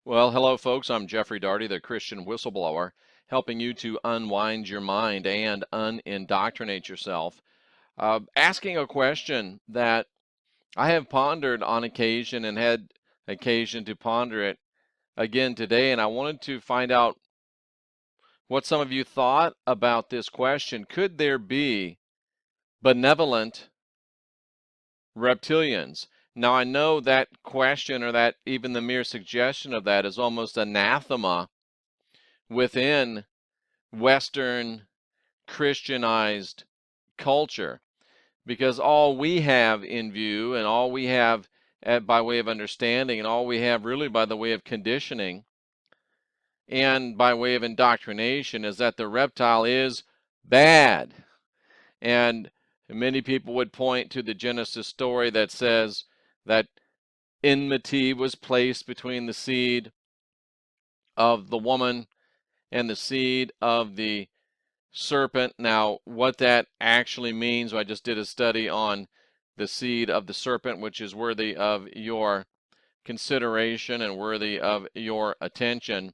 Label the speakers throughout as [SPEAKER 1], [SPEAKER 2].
[SPEAKER 1] Well, hello, folks. I'm Jeffrey Darty, the Christian Whistleblower, helping you to unwind your mind and unindoctrinate yourself. Asking a question that I have pondered on occasion and had occasion to ponder it again today, and I wanted to find out what some of you thought about this question. Could there be benevolent reptilians? Now, I know that question, or that even the mere suggestion of that, is almost anathema within Western Christianized culture, because all we have in view and all we have by way of understanding and all we have really by the way of conditioning and by way of indoctrination is that the reptile is bad. And many people would point to the Genesis story that says that enmity was placed between the seed of the woman and the seed of the serpent. Now, what that actually means, I just did a study on the seed of the serpent, which is worthy of your consideration and worthy of your attention.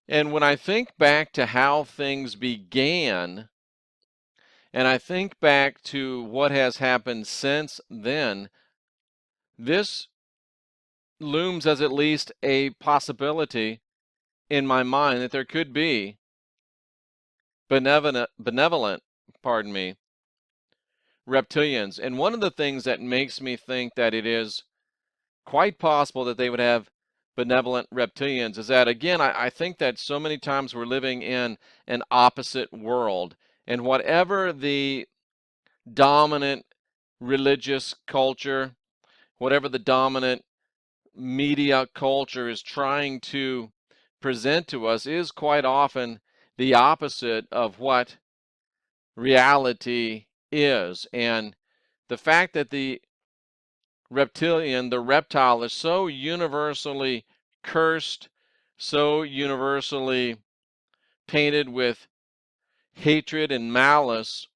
[SPEAKER 1] And when I think back to how things began, and I think back to what has happened since then, this looms as at least a possibility in my mind that there could be benevolent, reptilians. And one of the things that makes me think that it is quite possible that they would have benevolent reptilians is that, again, I think that so many times we're living in an opposite world. And whatever the dominant religious culture, whatever the dominant media culture is trying to present to us, is quite often the opposite of what reality is. And the fact that the reptile, is so universally cursed, so universally painted with hatred and malice,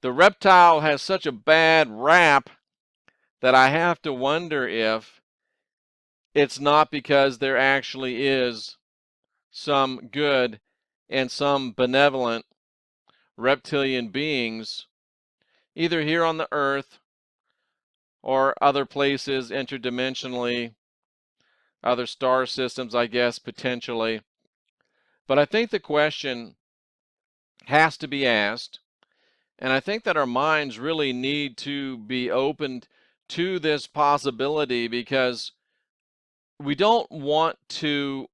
[SPEAKER 1] the reptile has such a bad rap that I have to wonder if it's not because there actually is some good and some benevolent reptilian beings, either here on the earth or other places interdimensionally, other star systems, I guess, potentially. But I think the question has to be asked, and I think that our minds really need to be opened to this possibility, because we don't want to,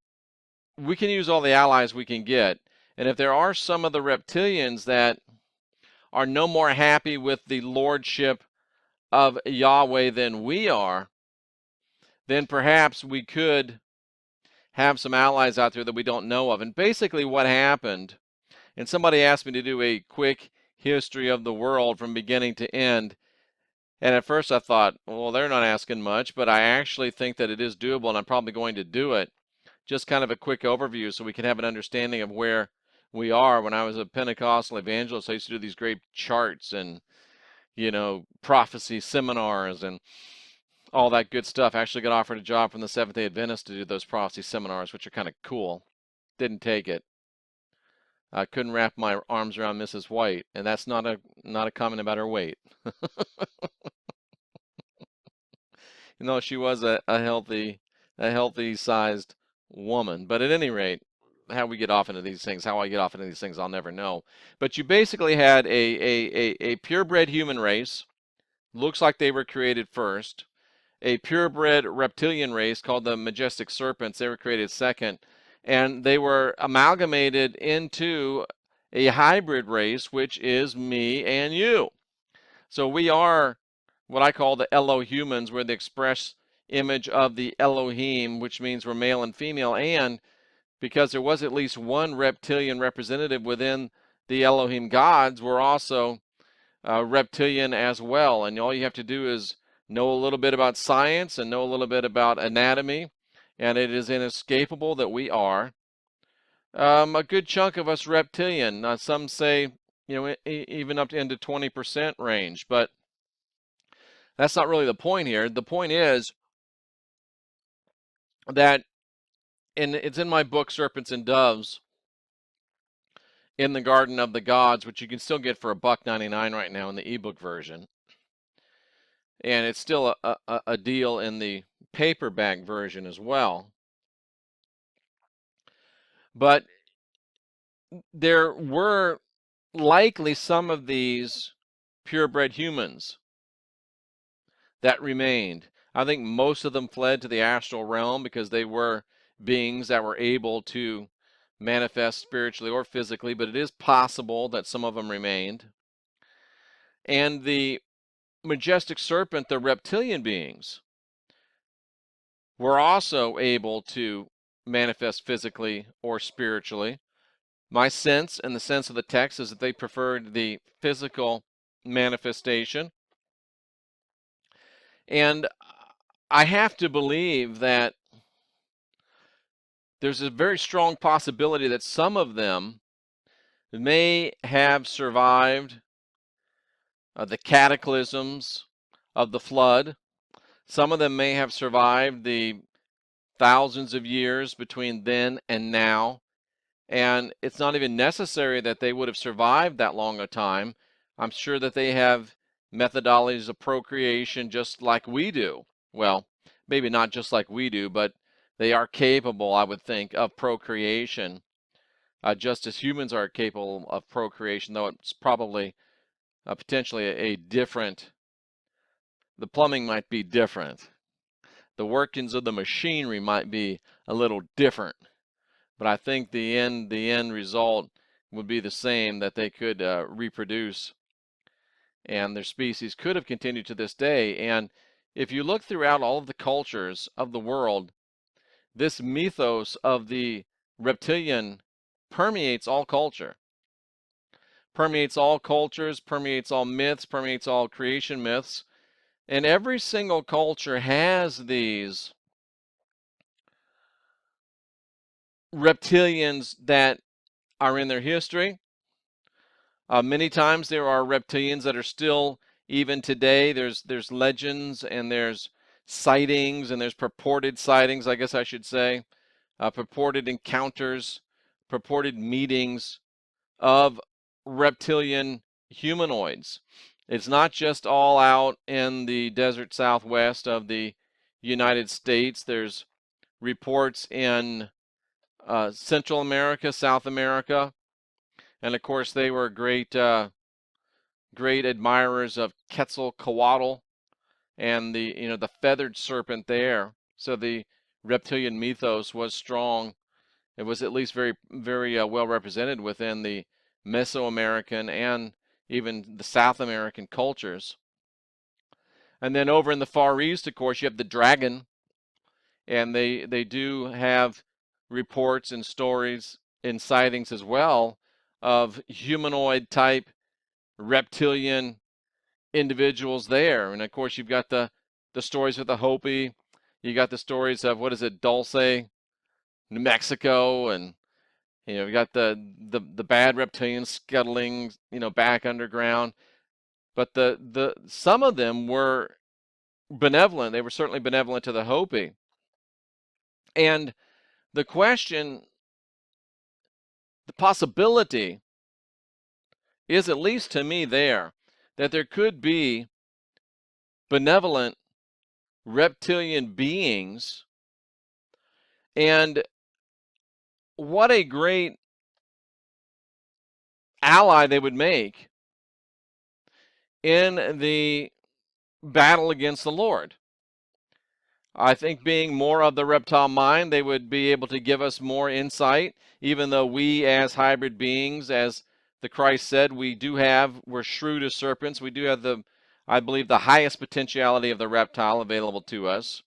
[SPEAKER 1] we can use all the allies we can get. And if there are some of the reptilians that are no more happy with the lordship of Yahweh than we are, then perhaps we could have some allies out there that we don't know of. And basically what happened, and somebody asked me to do a quick history of the world from beginning to end, and at first I thought, well, they're not asking much, but I actually think that it is doable, and I'm probably going to do it. Just kind of a quick overview so we can have an understanding of where we are. When I was a Pentecostal evangelist, I used to do these great charts and, prophecy seminars and all that good stuff. I actually got offered a job from the Seventh-day Adventists to do those prophecy seminars, which are kind of cool. Didn't take it. I couldn't wrap my arms around Mrs. White, and that's not a comment about her weight. She was a healthy sized woman. But at any rate, how we get off into these things, how I get off into these things, I'll never know. But you basically had a purebred human race. Looks like they were created first. A purebred reptilian race called the majestic serpents. They were created second. And they were amalgamated into a hybrid race, which is me and you. So we are what I call the Elohumans. We're the express image of the Elohim, which means we're male and female. And because there was at least one reptilian representative within the Elohim gods, we're also reptilian as well. And all you have to do is know a little bit about science and know a little bit about anatomy, and it is inescapable that we are a good chunk of us reptilian. Some say, even up to into 20% range, but that's not really the point here. The point is, that, and it's in my book, Serpents and Doves, in the Garden of the Gods, which you can still get for $1.99 right now in the ebook version. And it's still a deal in the paperback version as well. But there were likely some of these purebred humans that remained. I think most of them fled to the astral realm because they were beings that were able to manifest spiritually or physically, but it is possible that some of them remained. And the majestic serpent, the reptilian beings, were also able to manifest physically or spiritually. My sense, and the sense of the text, is that they preferred the physical manifestation. And I have to believe that there's a very strong possibility that some of them may have survived the cataclysms of the flood. Some of them may have survived the thousands of years between then and now. And it's not even necessary that they would have survived that long a time. I'm sure that they have methodologies of procreation just like we do. Well, maybe not just like we do, but they are capable, I would think, of procreation, just as humans are capable of procreation, though it's probably potentially a different, the plumbing might be different. The workings of the machinery might be a little different. But I think the end result would be the same, that they could reproduce, and their species could have continued to this day. And if you look throughout all of the cultures of the world, this mythos of the reptilian permeates all culture, permeates all cultures, permeates all myths, permeates all creation myths. And every single culture has these reptilians that are in their history. Many times there are reptilians that are still, even today, there's legends and there's sightings and there's purported sightings, I guess I should say, purported encounters, purported meetings of reptilian humanoids. It's not just all out in the desert southwest of the United States. There's reports in Central America, South America, and of course they were great admirers of Quetzalcoatl and the feathered serpent there. So the reptilian mythos was strong. It was at least very well represented within the Mesoamerican and even the South American cultures. And then over in the Far East, of course, you have the dragon, and they do have reports and stories and sightings as well of humanoid type reptilian individuals there. And of course, you've got the stories of the Hopi. You got the stories of, what is it, Dulce, New Mexico, and you got the bad reptilians scuttling back underground. But the some of them were benevolent. They were certainly benevolent to the Hopi. And the question, the possibility is, at least to me, there, that there could be benevolent reptilian beings. And what a great ally they would make in the battle against the Lord. I think, being more of the reptile mind, they would be able to give us more insight, even though we as hybrid beings, as the Christ said, we're shrewd as serpents. We do have I believe, the highest potentiality of the reptile available to us.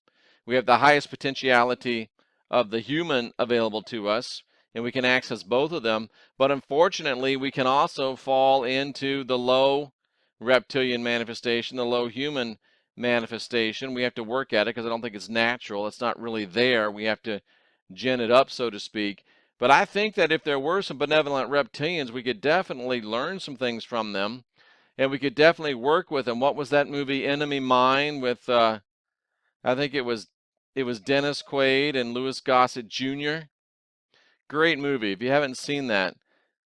[SPEAKER 1] We have the highest potentiality of the human available to us, and we can access both of them. But unfortunately, we can also fall into the low reptilian manifestation, the low human manifestation. We have to work at it because I don't think it's natural. It's not really there. We have to gin it up, so to speak. But I think that if there were some benevolent reptilians, we could definitely learn some things from them, and we could definitely work with them. What was that movie, Enemy Mine, with I think it was It was Dennis Quaid and Louis Gossett Jr. Great movie. If you haven't seen that,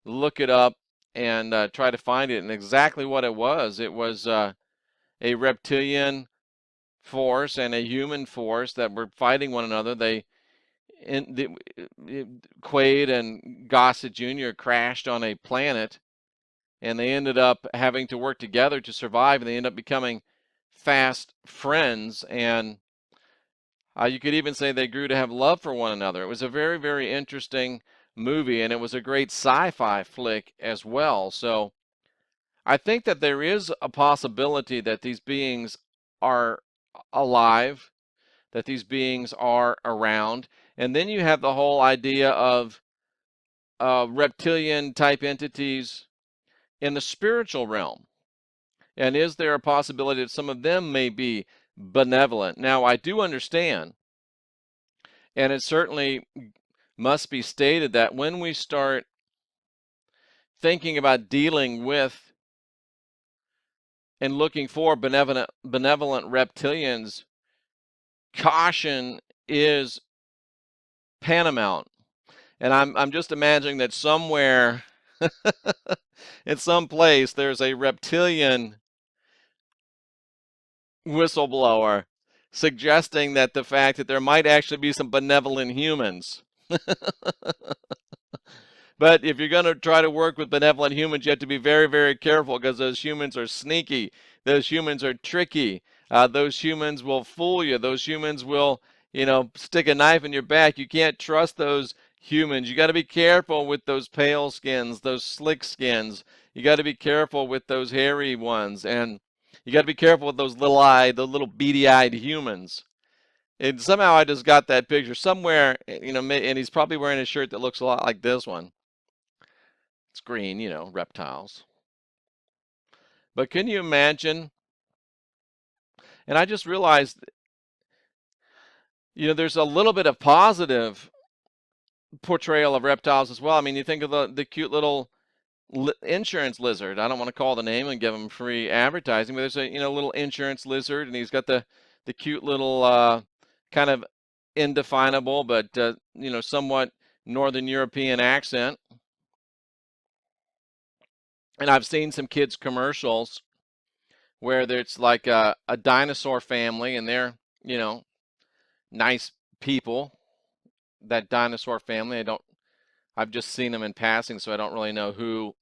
[SPEAKER 1] look it up and try to find it. And exactly what it was a reptilian force and a human force that were fighting one another. Quaid and Gossett Jr. crashed on a planet, and they ended up having to work together to survive, and they ended up becoming fast friends. And you could even say they grew to have love for one another. It was a very, very interesting movie, and it was a great sci-fi flick as well. So I think that there is a possibility that these beings are alive, that these beings are around. And then you have the whole idea of reptilian type entities in the spiritual realm. And is there a possibility that some of them may be benevolent? Now, I do understand, and it certainly must be stated, that when we start thinking about dealing with and looking for benevolent reptilians, caution is paramount. And I'm just imagining that somewhere in some place there's a reptilian whistleblower suggesting that the fact that there might actually be some benevolent humans. But if you're going to try to work with benevolent humans, you have to be very, very careful, because those humans are sneaky. Those humans are tricky. Those humans will fool you. Those humans will, stick a knife in your back. You can't trust those humans. You got to be careful with those pale skins, those slick skins. You got to be careful with those hairy ones. And you got to be careful with those little-eyed, the little beady-eyed humans. And somehow I just got that picture somewhere, and he's probably wearing a shirt that looks a lot like this one. It's green, reptiles. But can you imagine? And I just realized, there's a little bit of positive portrayal of reptiles as well. I mean, you think of the cute little insurance lizard. I don't want to call the name and give him free advertising, but there's a little insurance lizard, and he's got the cute little kind of indefinable but somewhat Northern European accent. And I've seen some kids commercials where it's like a dinosaur family, and they're nice people. That dinosaur family, I've just seen them in passing, so I don't really know who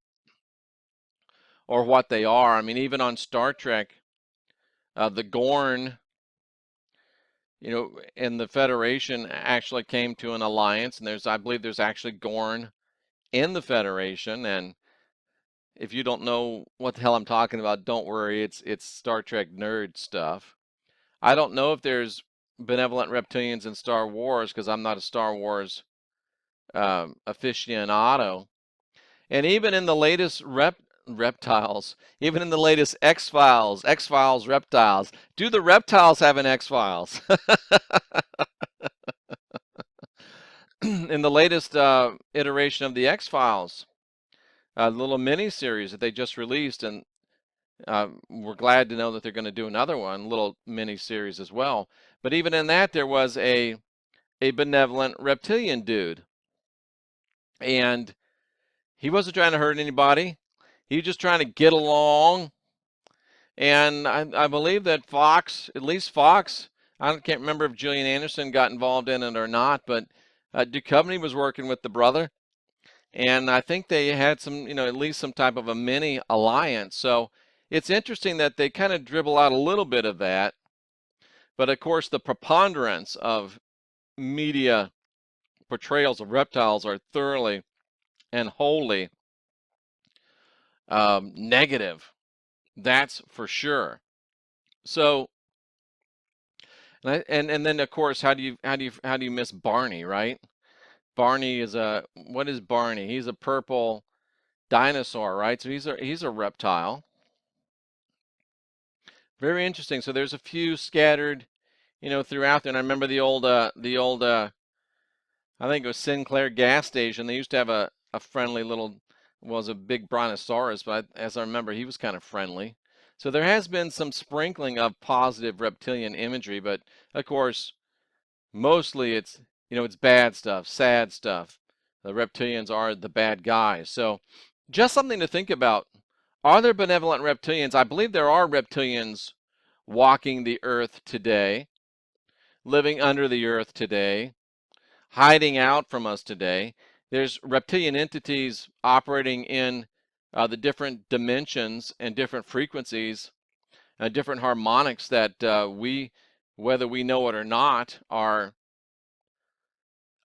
[SPEAKER 1] or what they are. I mean, even on Star Trek, the Gorn, and the Federation actually came to an alliance, and I believe there's actually Gorn in the Federation. And if you don't know what the hell I'm talking about, don't worry, it's Star Trek nerd stuff. I don't know if there's benevolent reptilians in Star Wars, because I'm not a Star Wars aficionado. And even in the latest reptiles, even in the latest X-Files reptiles, do the reptiles have an X-Files? In the latest iteration of the X-Files, a little mini series that they just released, and we're glad to know that they're going to do another one, little mini series as well. But even in that, there was a benevolent reptilian dude, and he wasn't trying to hurt anybody. He was just trying to get along. And I believe that Fox, at least Fox, I can't remember if Gillian Anderson got involved in it or not, but Duchovny was working with the brother. And I think they had some, at least some type of a mini alliance. So it's interesting that they kind of dribble out a little bit of that. But of course, the preponderance of media portrayals of reptiles are thoroughly and wholly negative. That's for sure. So, and then of course, how do you miss Barney, right? Barney is what is Barney? He's a purple dinosaur, right? So he's a reptile. Very interesting. So there's a few scattered, throughout there. And I remember the old I think it was Sinclair gas station. They used to have a friendly little, was a big brontosaurus, but as I remember, he was kind of friendly. So there has been some sprinkling of positive reptilian imagery, but of course, Mostly it's, it's bad stuff, sad stuff. The reptilians are the bad guys. So just something to think about. Are there benevolent reptilians? I believe there are reptilians walking the earth today, living under the earth today, hiding out from us today. There's reptilian entities operating in the different dimensions and different frequencies, different harmonics that we, whether we know it or not, are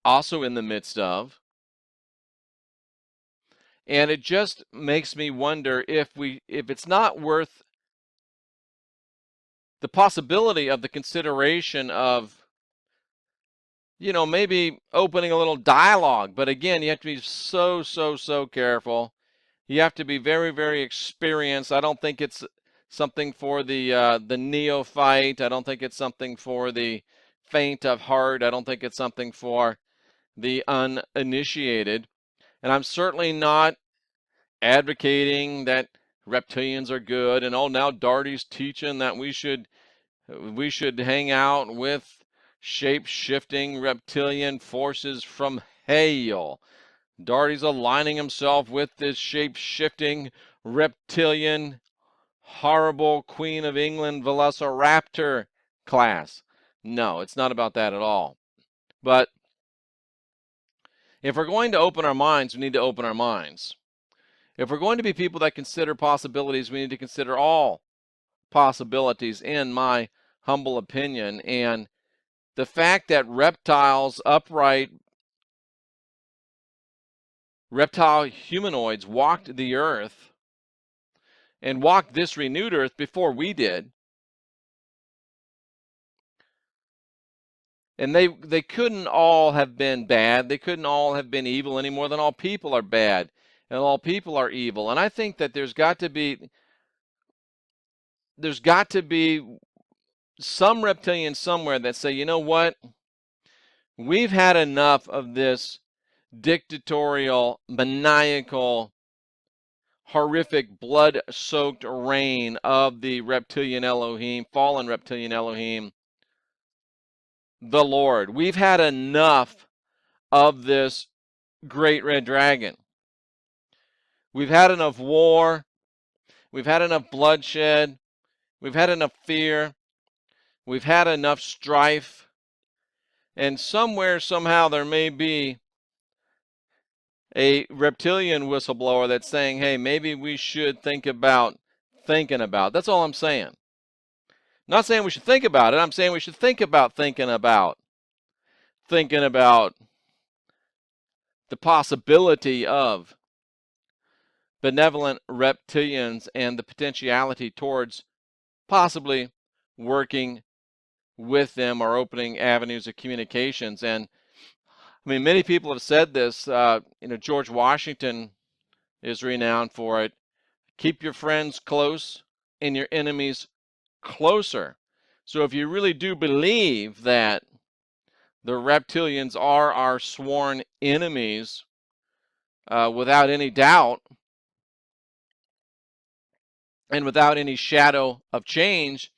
[SPEAKER 1] also in the midst of. And it just makes me wonder if it's not worth the possibility of the consideration of, maybe opening a little dialogue. But again, you have to be so careful. You have to be very, very experienced. I don't think it's something for the neophyte. I don't think it's something for the faint of heart. I don't think it's something for the uninitiated. And I'm certainly not advocating that reptilians are good, and now Darty's teaching that we should hang out with shape-shifting reptilian forces from hell. Darty's aligning himself with this shape-shifting reptilian horrible Queen of England Velociraptor class. No, it's not about that at all. But if we're going to open our minds, we need to open our minds. If we're going to be people that consider possibilities, we need to consider all possibilities, in my humble opinion. And the fact that reptiles, upright reptile humanoids, walked the earth and walked this renewed earth before we did, and they couldn't all have been bad. They couldn't all have been evil any more than all people are bad and all people are evil. And I think that there's got to be some reptilians somewhere that say, you know what? We've had enough of this dictatorial, maniacal, horrific, blood-soaked reign of the reptilian Elohim, fallen reptilian Elohim, the Lord. We've had enough of this great red dragon. We've had enough war. We've had enough bloodshed. We've had enough fear. We've had enough strife. And somewhere, somehow, there may be a reptilian whistleblower that's saying, hey, maybe we should think about thinking about. That's all I'm saying. I'm not saying we should think about it. I'm saying we should think about thinking about the possibility of benevolent reptilians and the potentiality towards possibly working with them or opening avenues of communications. And I mean, many people have said this. George Washington is renowned for it. Keep your friends close and your enemies closer. So if you really do believe that the reptilians are our sworn enemies, without any doubt and without any shadow of change,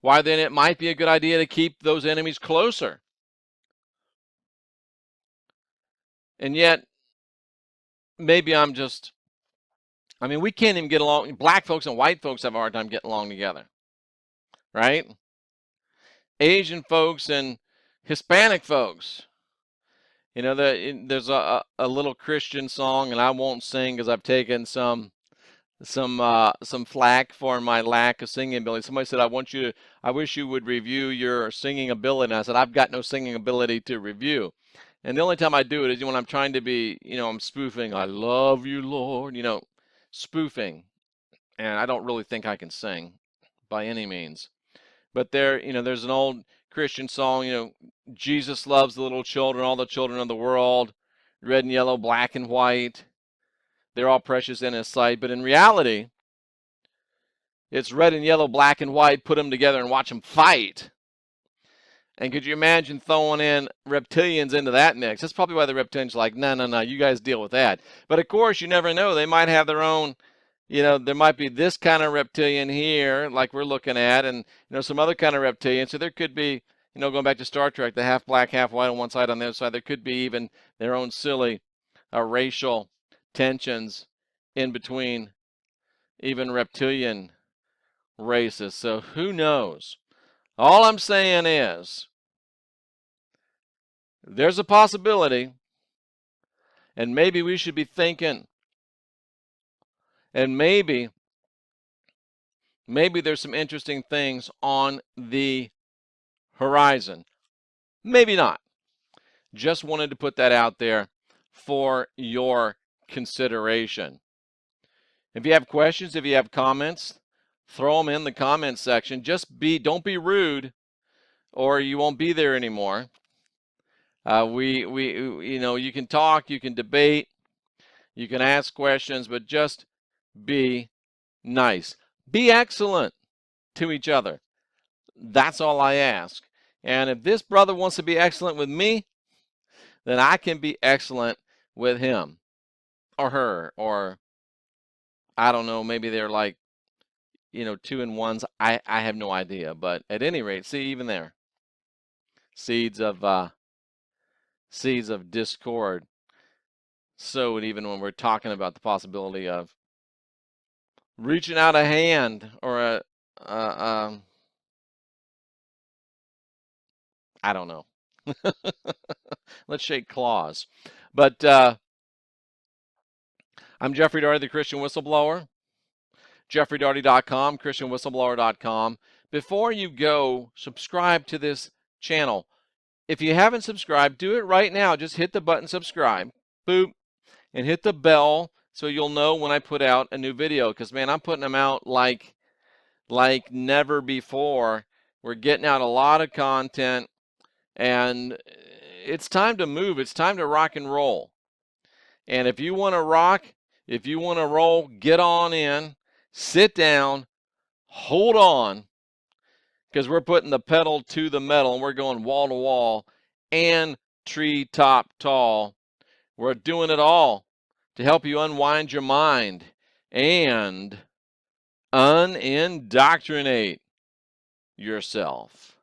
[SPEAKER 1] why then it might be a good idea to keep those enemies closer. And yet, maybe we can't even get along. Black folks and white folks have a hard time getting along together, right? Asian folks and Hispanic folks. There's a little Christian song, and I won't sing because I've taken some flack for my lack of singing ability. Somebody said, I wish you would review your singing ability. And I said, I've got no singing ability to review. And the only time I do it is when I'm trying to be, I'm spoofing, I love you, Lord, spoofing. And I don't really think I can sing by any means. But there's an old Christian song, Jesus loves the little children, all the children of the world, red and yellow, black and white. They're all precious in his sight. But in reality, it's red and yellow, black and white, put them together and watch them fight. And could you imagine throwing in reptilians into that mix? That's probably why the reptilians are like, no, you guys deal with that. But of course, you never know. They might have their own, there might be this kind of reptilian here, like we're looking at, and, some other kind of reptilian. So there could be, going back to Star Trek, the half black, half white on one side, on the other side, there could be even their own silly racial tensions in between even reptilian races. So who knows? All I'm saying is there's a possibility, and maybe we should be thinking, and maybe there's some interesting things on the horizon. Maybe not. Just wanted to put that out there for your consideration. If you have questions, if you have comments, throw them in the comments section. Don't be rude, or you won't be there anymore. You can talk, you can debate, you can ask questions, but just be nice. Be excellent to each other. That's all I ask. And if this brother wants to be excellent with me, then I can be excellent with him or her, or I don't know, maybe they're like, 2-in-1s. I have no idea. But at any rate, see, even there, seeds of discord sowed, even when we're talking about the possibility of reaching out a hand or I don't know. Let's shake claws. But I'm Jeffrey Daugherty, the Christian Whistleblower. JeffreyDaugherty.com, ChristianWhistleblower.com. Before you go, subscribe to this channel. If you haven't subscribed, do it right now. Just hit the button subscribe, boop, and hit the bell so you'll know when I put out a new video. Because, man, I'm putting them out like never before. We're getting out a lot of content, and it's time to move. It's time to rock and roll. And if you want to rock, if you want to roll, get on in, sit down, hold on, because we're putting the pedal to the metal, and we're going wall to wall and tree top tall. We're doing it all to help you unwind your mind and unindoctrinate yourself.